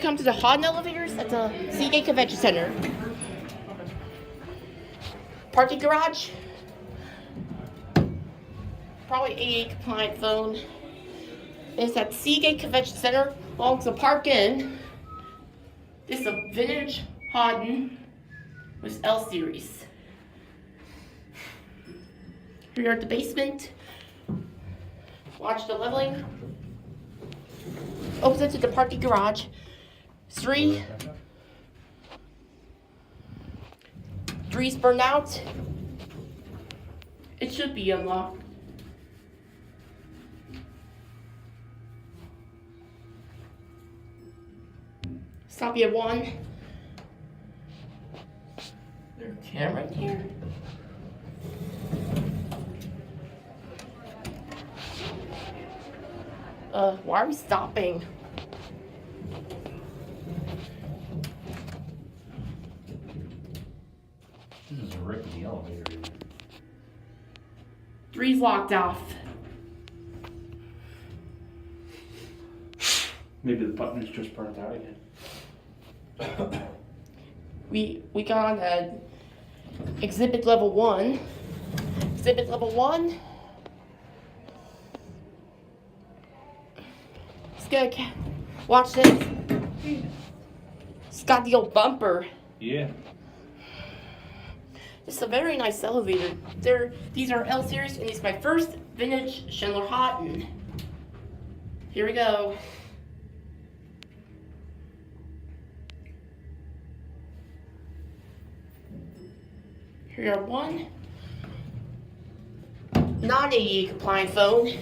Come to the Haughton elevators at the SeaGate Convention Center. Parking garage. Probably ADA compliant phone. It's at SeaGate Convention Center. Belongs to Park In. This is a vintage Haughton with L series. Here you're at the basement. Watch the leveling. Opens into the parking garage. 3's burned out. It should be unlocked. Stop at 1. There's a camera right here. Why are we stopping? This is a rickety elevator. 3's locked off. Maybe the button is just burnt out again. We got exhibit level 1. Exhibit level 1. Let's go. Watch this. It's got the old bumper. Yeah. It's a very nice elevator. These are L series, and it's my first vintage Schindler Haughton. Here we go. Here we are, one non-ADA compliant phone.